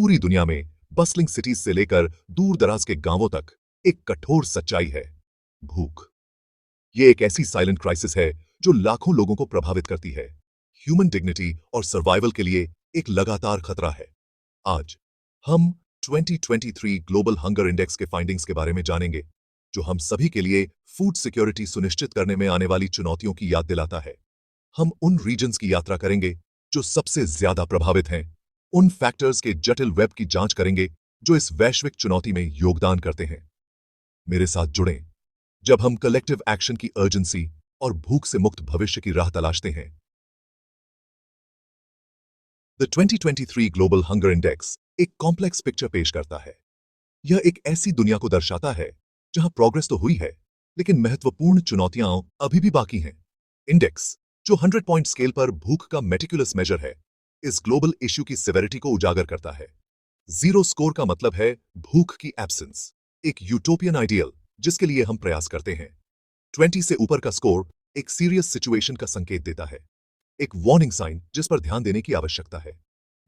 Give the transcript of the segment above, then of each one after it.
पूरी दुनिया में बस्लिंग सिटीज से लेकर दूर दराज के गांवों तक एक कठोर सच्चाई है, भूख। ये एक ऐसी साइलेंट क्राइसिस है जो लाखों लोगों को प्रभावित करती है, ह्यूमन डिग्निटी और सर्वाइवल के लिए एक लगातार खतरा है। आज हम 2023 ग्लोबल हंगर इंडेक्स के फाइंडिंग्स के बारे में जानेंगे, जो हम सभी के लिए फूड सिक्योरिटी सुनिश्चित करने में आने वाली चुनौतियों की याद दिलाता है। हम उन रीजन्स की यात्रा करेंगे जो सबसे ज्यादा प्रभावित हैं, उन फैक्टर्स के जटिल वेब की जांच करेंगे जो इस वैश्विक चुनौती में योगदान करते हैं। मेरे साथ जुड़ें जब हम कलेक्टिव एक्शन की अर्जेंसी और भूख से मुक्त भविष्य की राह तलाशते हैं। द 2023 ग्लोबल हंगर इंडेक्स एक कॉम्प्लेक्स पिक्चर पेश करता है। यह एक ऐसी दुनिया को दर्शाता है जहां प्रोग्रेस तो हुई है, लेकिन महत्वपूर्ण चुनौतियां अभी भी बाकी हैं। इंडेक्स, जो 100 पॉइंट स्केल पर भूख का मेटिकुलस मेजर है, इस ग्लोबल इश्यू की सिवेरिटी को उजागर करता है। 0 स्कोर का मतलब है भूख की एब्सेंस, एक यूटोपियन आइडियल जिसके लिए हम प्रयास करते हैं। 20 से ऊपर का स्कोर एक सीरियस सिचुएशन का संकेत देता है, एक वार्निंग साइन जिस पर ध्यान देने की आवश्यकता है।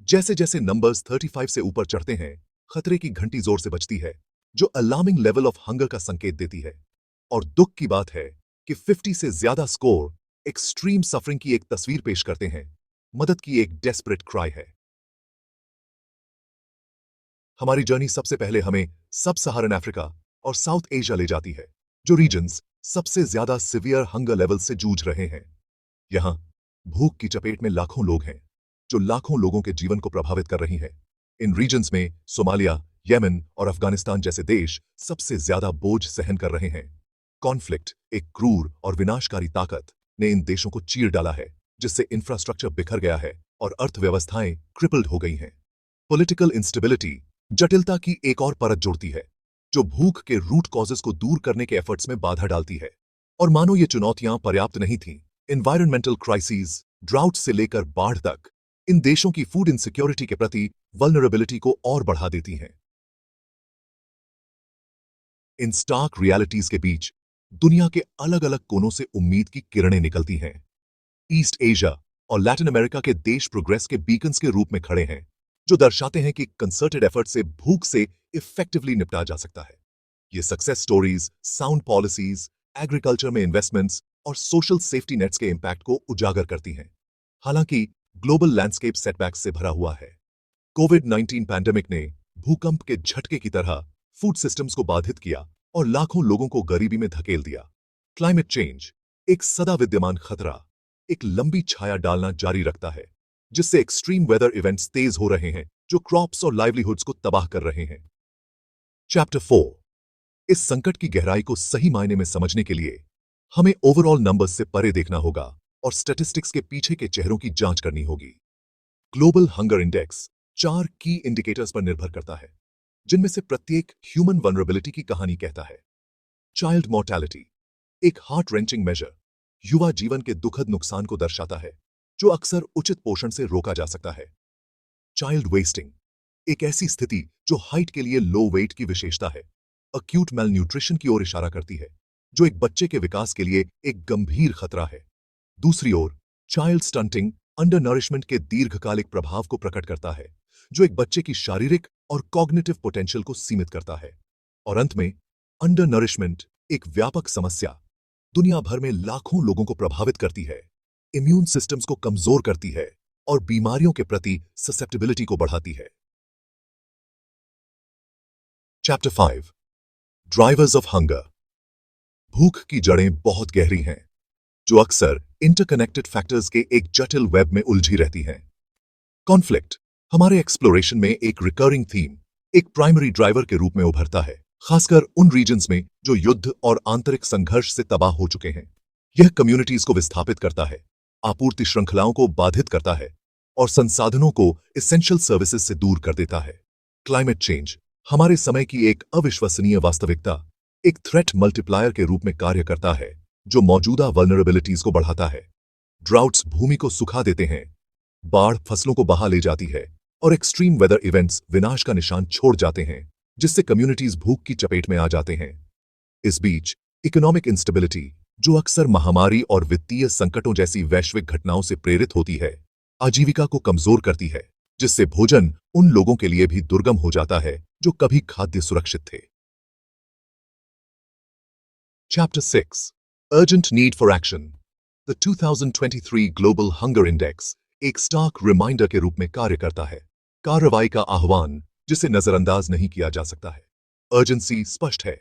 जैसे जैसे नंबर्स 35 से ऊपर चढ़ते हैं, खतरे की घंटी जोर से बजती है, जो अलार्मिंग लेवल ऑफ हंगर का संकेत देती है। और दुख की बात है कि 50 से ज्यादा स्कोर एक्सट्रीम सफरिंग की एक तस्वीर पेश करते हैं, मदद की एक डेस्परेट क्राई है। हमारी जर्नी सबसे पहले हमें सब सहारन अफ्रीका और साउथ एशिया ले जाती है, जो रीजन्स सबसे ज्यादा सिवियर हंगर लेवल से जूझ रहे हैं। यहां भूख की चपेट में लाखों लोग हैं, जो लाखों लोगों के जीवन को प्रभावित कर रही हैं। इन रीजन्स में सोमालिया, येमेन और अफगानिस्तान जैसे देश सबसे ज्यादा बोझ सहन कर रहे हैं। कॉन्फ्लिक्ट, एक क्रूर और विनाशकारी ताकत, ने इन देशों को चीर डाला है, जिससे इंफ्रास्ट्रक्चर बिखर गया है और अर्थव्यवस्थाएं क्रिपल्ड हो गई हैं। पॉलिटिकल इंस्टेबिलिटी जटिलता की एक और परत जोड़ती है, जो भूख के रूट कॉजेस को दूर करने के एफर्ट्स में बाधा डालती है। और मानो ये चुनौतियां पर्याप्त नहीं थीं, एनवायरमेंटल क्राइसिस, ड्राउट से लेकर बाढ़ तक, इन देशों की फूड इनसिक्योरिटी के प्रति वल्नरेबिलिटी को और बढ़ा देती हैं। इन स्टार्क रियलिटीज के बीच दुनिया के अलग अलग कोनों से उम्मीद की किरणें निकलती हैं। ईस्ट एशिया और लैटिन अमेरिका के देश प्रोग्रेस के बीकन्स के रूप में खड़े हैं, जो दर्शाते हैं कि कंसर्टेड एफर्ट से भूख से इफेक्टिवली निपटा जा सकता है। ये success stories sound policies, agriculture में इन्वेस्टमेंट्स और सोशल सेफ्टी नेट्स के इंपैक्ट को उजागर करती हैं। हालांकि ग्लोबल लैंडस्केप सेटबैक्स से भरा हुआ है। कोविड-19 पैंडेमिक ने भूकंप के झटके की तरह फूड सिस्टम्स को बाधित किया और लाखों लोगों को गरीबी में धकेल दिया। क्लाइमेट चेंज, एक सदा विद्यमान खतरा, एक लंबी छाया डालना जारी रखता है, जिससे एक्सट्रीम वेदर इवेंट्स तेज हो रहे हैं, जो क्रॉप्स और लाइवलीहुड्स को तबाह कर रहे हैं। चैप्टर 4, इस संकट की गहराई को सही मायने में समझने के लिए हमें ओवरऑल नंबर्स से परे देखना होगा और स्टैटिस्टिक्स के पीछे के चेहरों की जांच करनी होगी। ग्लोबल हंगर इंडेक्स 4 की इंडिकेटर्स पर निर्भर करता है, जिनमें से प्रत्येक ह्यूमन वल्नरेबिलिटी की कहानी कहता है। चाइल्ड मोर्टेलिटी, एक हार्ट रेंचिंग मेजर, युवा जीवन के दुखद नुकसान को दर्शाता है, जो अक्सर उचित पोषण से रोका जा सकता है। चाइल्ड वेस्टिंग, एक ऐसी स्थिति जो हाइट के लिए लो वेट की विशेषता है, अक्यूट मेलन्यूट्रिशन की ओर इशारा करती है, जो एक बच्चे के विकास के लिए एक गंभीर खतरा है। दूसरी ओर चाइल्ड स्टंटिंग अंडर नरिशमेंट के दीर्घकालिक प्रभाव को प्रकट करता है, जो एक बच्चे की शारीरिक और कॉग्निटिव पोटेंशियल को सीमित करता है। और अंत में अंडर नरिशमेंट, एक व्यापक समस्या, दुनिया भर में लाखों लोगों को प्रभावित करती है, इम्यून सिस्टम्स को कमजोर करती है और बीमारियों के प्रति ससेप्टिबिलिटी को बढ़ाती है। Chapter 5, drivers of hunger. भूख की जड़ें बहुत गहरी हैं, जो अक्सर इंटरकनेक्टेड फैक्टर्स के एक जटिल वेब में उलझी रहती हैं। कॉन्फ्लिक्ट हमारे एक्सप्लोरेशन में एक रिकरिंग थीम, एक प्राइमरी ड्राइवर के रूप में उभरता है, खासकर उन रीजन्स में जो युद्ध और आंतरिक संघर्ष से तबाह हो चुके हैं। यह कम्युनिटीज को विस्थापित करता है, आपूर्ति श्रृंखलाओं को बाधित करता है और संसाधनों को एसेंशियल सर्विसेज से दूर कर देता है। क्लाइमेट चेंज हमारे समय की एक अविश्वसनीय वास्तविकता, एक थ्रेट मल्टीप्लायर के रूप में कार्य करता है, जो मौजूदा वल्नरेबिलिटीज को बढ़ाता है। ड्राउट्स भूमि को सुखा देते हैं, बाढ़ फसलों को बहा ले जाती है और एक्सट्रीम वेदर इवेंट्स विनाश का निशान छोड़ जाते हैं, जिससे कम्युनिटीज भूख की चपेट में आ जाते हैं। इस बीच इकोनॉमिक इंस्टेबिलिटी, जो अक्सर महामारी और वित्तीय संकटों जैसी वैश्विक घटनाओं से प्रेरित होती है, आजीविका को कमजोर करती है, जिससे भोजन उन लोगों के लिए भी दुर्गम हो जाता है जो कभी खाद्य सुरक्षित थे। Chapter 6 Urgent Need for Action The 2023 Global Hunger Index एक स्टार्क रिमाइंडर के रूप में कार्य करता है, कार्रवाई का आह्वान जिसे नजरअंदाज नहीं किया जा सकता है। अर्जेंसी स्पष्ट है,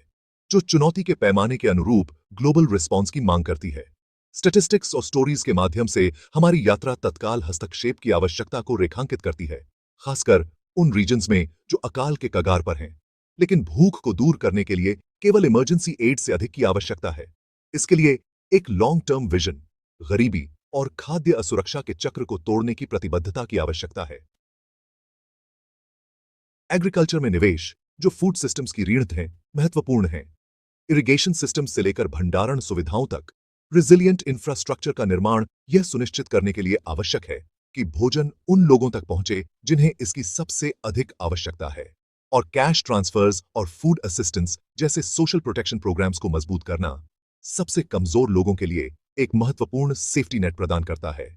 जो चुनौती के पैमाने के अनुरूप ग्लोबल रिस्पॉन्स की मांग करती है। स्टैटिस्टिक्स और स्टोरीज के माध्यम से हमारी यात्रा तत्काल हस्तक्षेप की आवश्यकता को रेखांकित करती है, खासकर उन रीजन्स में जो अकाल के कगार पर हैं। लेकिन भूख को दूर करने के लिए केवल इमरजेंसी एड से अधिक की आवश्यकता है। इसके लिए एक लॉन्ग टर्म विजन, गरीबी और खाद्य असुरक्षा के चक्र को तोड़ने की प्रतिबद्धता की आवश्यकता है। एग्रीकल्चर में निवेश, जो फूड सिस्टम्स की रीढ़ हैं, महत्वपूर्ण है। इरिगेशन सिस्टम से लेकर भंडारण सुविधाओं तक रिजिलियंट इंफ्रास्ट्रक्चर का निर्माण यह सुनिश्चित करने के लिए आवश्यक है कि भोजन उन लोगों तक पहुंचे जिन्हें इसकी सबसे अधिक आवश्यकता है। और कैश ट्रांसफर्स और फूड असिस्टेंस जैसे सोशल प्रोटेक्शन प्रोग्राम्स को मजबूत करना सबसे कमजोर लोगों के लिए एक महत्वपूर्ण सेफ्टी नेट प्रदान करता है।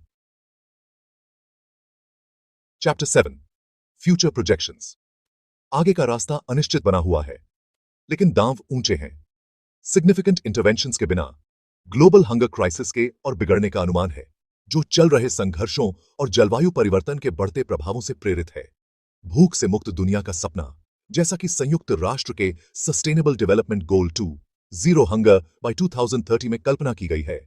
चैप्टर 7 फ्यूचर प्रोजेक्शंस आगे का रास्ता अनिश्चित बना हुआ है, लेकिन दांव ऊंचे हैं। सिग्निफिकेंट इंटरवेंशंस के बिना ग्लोबल हंगर क्राइसिस के और बिगड़ने का अनुमान है, जो चल रहे संघर्षों और जलवायु परिवर्तन के बढ़ते प्रभावों से प्रेरित है। भूख से मुक्त दुनिया का सपना, जैसा कि संयुक्त राष्ट्र के sustainable development goal 2 zero hunger by 2030 में कल्पना की गई है,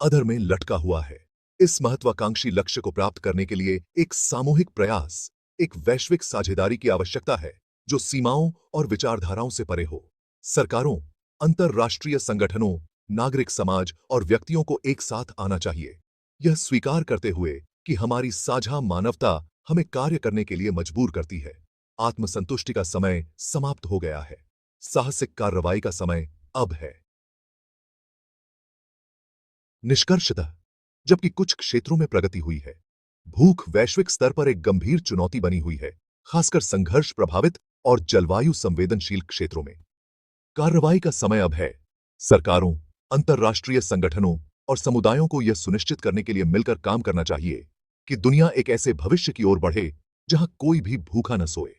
अधर में लटका हुआ है। इस महत्वाकांक्षी लक्ष्य को प्राप्त करने के लिए एक सामूहिक प्रयास, एक वैश्विक साझेदारी की आवश्यकता है जो सीमाओं और विचारधाराओं से परे हो। सरकारों, अंतरराष्ट्रीय संगठनों, नागरिक समाज और व्यक्तियों को एक साथ आना चाहिए, यह स्वीकार करते हुए कि हमारी साझा मानवता हमें कार्य करने के लिए मजबूर करती है। आत्मसंतुष्टि का समय समाप्त हो गया है, साहसिक कार्रवाई का समय अब है। निष्कर्षतः, जबकि कुछ क्षेत्रों में प्रगति हुई है, भूख वैश्विक स्तर पर एक गंभीर चुनौती बनी हुई है, खासकर संघर्ष प्रभावित और जलवायु संवेदनशील क्षेत्रों में। कार्रवाई का समय अब है। सरकारों, अंतरराष्ट्रीय संगठनों और समुदायों को यह सुनिश्चित करने के लिए मिलकर काम करना चाहिए कि दुनिया एक ऐसे भविष्य की ओर बढ़े जहां कोई भी भूखा न सोए।